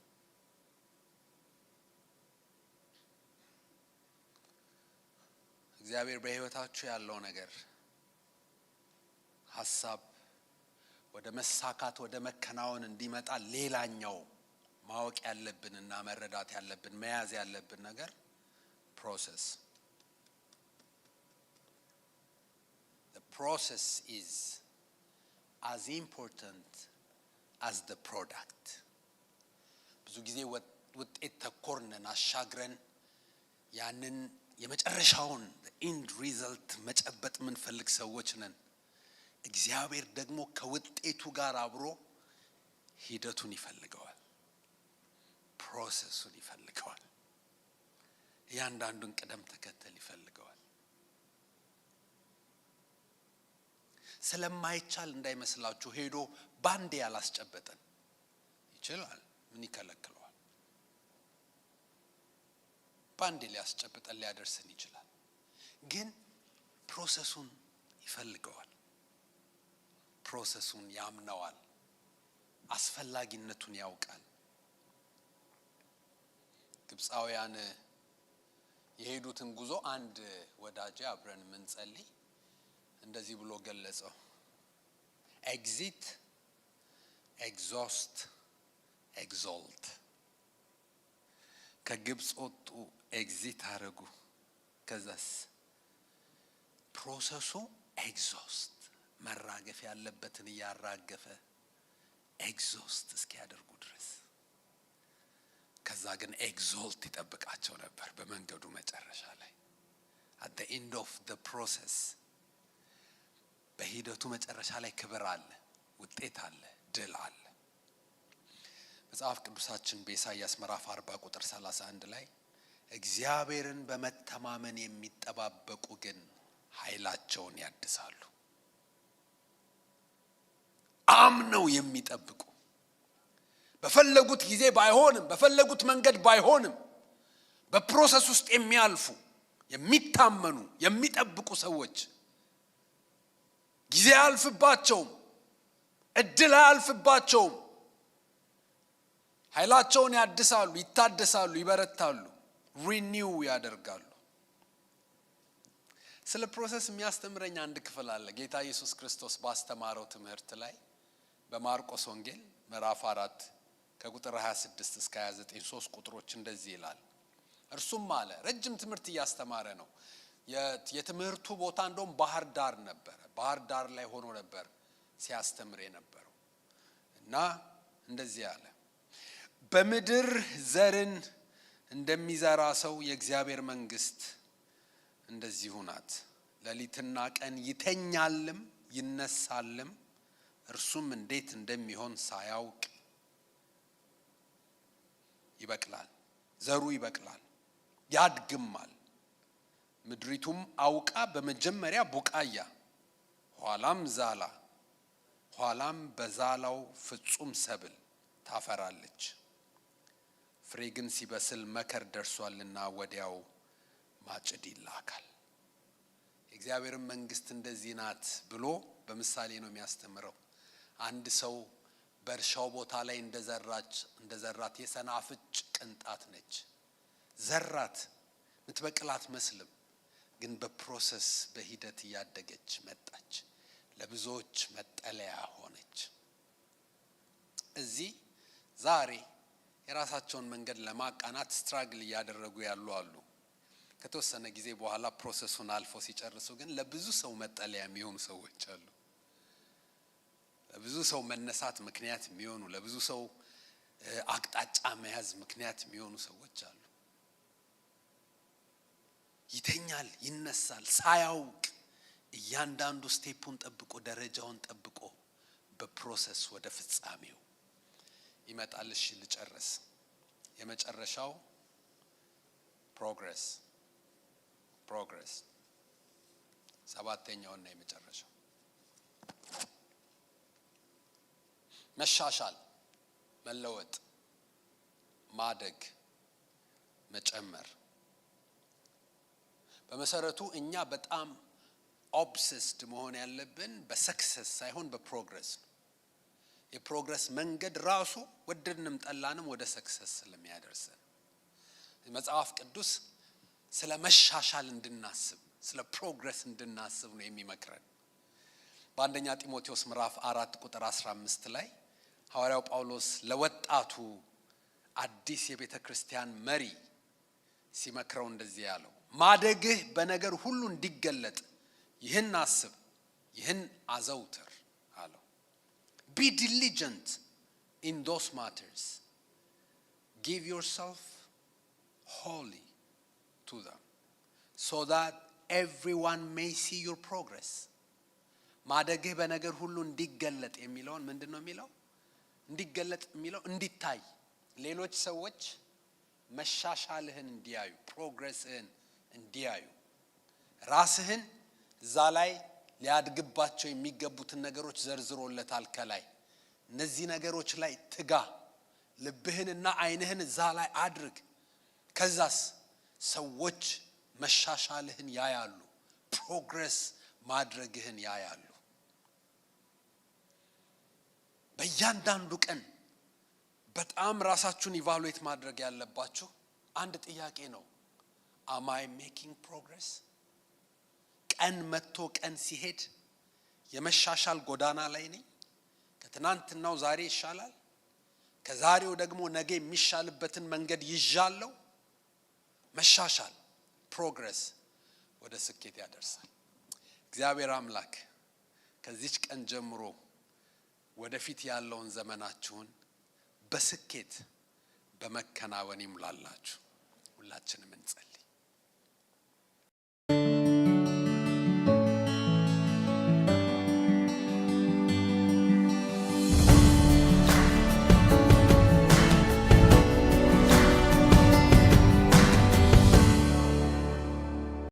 እግዚአብሔር በህይወታችሁ ያለው ነገር ሐሳብ ወደ መሳካት፣ ወደ መከናወን እንዲመጣ ሌላኛው ማወቅ ያለብንና መረዳት ያለብን፣ መያዝ ያለብን ነገር ፕሮሰስ። The process is as important as the product. ብዙ ጊዜ ውጤት ተኮርነን አሻግረን ያንን የመጨረሻውን ኢንድ ሪዘልት መጨበጥ የምንፈልግ ሰዎች ነን። እግዚአብሔር ደግሞ ከውጤቱ ጋር አብሮ ሂደቱን ይፈልገዋል፣ ፕሮሰሱን ይፈልገዋል፣ እያንዳንዱን ቅደም ተከተል ይፈልገዋል። ስለማይቻል እንዳይመስላችሁ ሄዶ ባንዴ ያላስጨበጠን ይችላል። ምን ይከለክለዋል? ባንዴ ሊያስጨብጠን ሊያደርሰን ይችላል። ግን ፕሮሰሱን ይፈልገዋል፣ ፕሮሰሱን ያምነዋል፣ አስፈላጊነቱን ያውቃል። ግብፃውያን የሄዱትን ጉዞ አንድ ወዳጄ አብረን ምንጸልይ እንደዚህ ብሎ ገለጸው። ኤግዚት፣ ኤግዞስት፣ ኤግዞልት። ከግብፅ ወጡ፣ ኤግዚት አረጉ። ከዛስ ፕሮሰሱ ኤግዞስት፣ መራገፍ ያለበትን እያራገፈ ኤግዞስት እስኪያደርጉ ድረስ። ከዛ ግን ኤግዞልት ይጠብቃቸው ነበር በመንገዱ መጨረሻ ላይ። at the end of the process፣ በሂደቱ መጨረሻ ላይ ክብር አለ፣ ውጤት አለ፣ ድል አለ። መጽሐፍ ቅዱሳችን በኢሳይያስ ምዕራፍ 40 ቁጥር 31 ላይ እግዚአብሔርን በመተማመን የሚጠባበቁ ግን ኃይላቸውን ያድሳሉ። አምነው የሚጠብቁ፣ በፈለጉት ጊዜ ባይሆንም፣ በፈለጉት መንገድ ባይሆንም፣ በፕሮሰስ ውስጥ የሚያልፉ፣ የሚታመኑ፣ የሚጠብቁ ሰዎች ጊዜ አያልፍባቸውም፣ እድል አያልፍባቸውም፣ ኃይላቸውን ያድሳሉ፣ ይታደሳሉ፣ ይበረታሉ፣ ሪኒው ያደርጋሉ። ስለ ፕሮሰስ የሚያስተምረኝ አንድ ክፍል አለ ጌታ ኢየሱስ ክርስቶስ ባስተማረው ትምህርት ላይ በማርቆስ ወንጌል ምዕራፍ 4 ከቁጥር 26 እስከ 29 ሶስት ቁጥሮች እንደዚህ ይላል። እርሱም አለ ረጅም ትምህርት እያስተማረ ነው። የትምህርቱ ቦታ እንደውም ባህር ዳር ነበር። ባህር ዳር ላይ ሆኖ ነበር ሲያስተምር የነበረው እና እንደዚህ አለ። በምድር ዘርን እንደሚዘራ ሰው የእግዚአብሔር መንግስት እንደዚሁ ናት። ሌሊትና ቀን ይተኛልም ይነሳልም፣ እርሱም እንዴት እንደሚሆን ሳያውቅ ይበቅላል። ዘሩ ይበቅላል ያድግማል። ምድሪቱም አውቃ በመጀመሪያ ቡቃያ፣ ኋላም ዛላ፣ ኋላም በዛላው ፍጹም ሰብል ታፈራለች። ፍሬ ግን ሲበስል መከር ደርሷልና ወዲያው ማጭድ ይላካል። የእግዚአብሔር መንግስት እንደዚህ ናት ብሎ በምሳሌ ነው የሚያስተምረው። አንድ ሰው በእርሻው ቦታ ላይ እንደዘራት የሰናፍጭ ቅንጣት ነች። ዘራት፣ ምትበቅላት መስልም፣ ግን በፕሮሰስ በሂደት እያደገች መጣች። ለብዙዎች መጠለያ ሆነች። እዚህ ዛሬ የራሳቸውን መንገድ ለማቃናት ስትራግል እያደረጉ ያሉ አሉ። ከተወሰነ ጊዜ በኋላ ፕሮሰሱን አልፎ ሲጨርሱ ግን ለብዙ ሰው መጠለያ የሚሆኑ ሰዎች አሉ። ለብዙ ሰው መነሳት ምክንያት የሚሆኑ፣ ለብዙ ሰው አቅጣጫ መያዝ ምክንያት የሚሆኑ ሰዎች አሉ። ይተኛል ይነሳል ሳያውቅ እያንዳንዱ ስቴፑን ጠብቆ ደረጃውን ጠብቆ በፕሮሰስ ወደ ፍጻሜው ይመጣል። እሺ ልጨርስ። የመጨረሻው ፕሮግረስ ሰባተኛውና የመጨረሻው መሻሻል፣ መለወጥ፣ ማደግ፣ መጨመር። በመሰረቱ እኛ በጣም ኦብሰስድ መሆን ያለብን በሰክሰስ ሳይሆን በፕሮግረስ ነው። የፕሮግረስ መንገድ ራሱ ወደድንም ጠላንም ወደ ሰክሰስ ስለሚያደርሰን መጽሐፍ ቅዱስ ስለ መሻሻል እንድናስብ፣ ስለ ፕሮግረስ እንድናስብ ነው የሚመክረን። በአንደኛ ጢሞቴዎስ ምዕራፍ 4 ቁጥር 15 ላይ ሐዋርያው ጳውሎስ ለወጣቱ አዲስ የቤተ ክርስቲያን መሪ ሲመክረው እንደዚህ ያለው፣ ማደግህ በነገር ሁሉ እንዲገለጥ ይህን አስብ፣ ይህን አዘውትር አለው። Be diligent in those matters. Give yourself wholly to them, so that everyone may see your progress. ማደግህ በነገር ሁሉ እንዲገለጥ የሚለውን ምንድነው የሚለው? እንዲገለጥ የሚለው እንዲታይ፣ ሌሎች ሰዎች መሻሻልህን እንዲያዩ፣ ፕሮግረስህን እንዲያዩ፣ ራስህን እዛ ላይ ሊያድግባቸው የሚገቡትን ነገሮች ዘርዝሮለታል ከላይ። እነዚህ ነገሮች ላይ ትጋ፣ ልብህንና አይንህን እዛ ላይ አድርግ። ከዛስ ሰዎች መሻሻልህን ያያሉ፣ ፕሮግረስ ማድረግህን ያያሉ። በእያንዳንዱ ቀን በጣም ራሳችሁን ኢቫሉዌት ማድረግ ያለባችሁ አንድ ጥያቄ ነው። Am I making progress? ቀን መጥቶ ቀን ሲሄድ የመሻሻል ጎዳና ላይ ነኝ? ከትናንትናው ዛሬ ይሻላል? ከዛሬው ደግሞ ነገ የሚሻልበትን መንገድ ይዣለሁ? መሻሻል ፕሮግረስ ወደ ስኬት ያደርሳል። እግዚአብሔር አምላክ ከዚች ቀን ጀምሮ ወደፊት ያለውን ዘመናችሁን በስኬት በመከናወን ይሙላላችሁ። ሁላችንም እንጸልይ።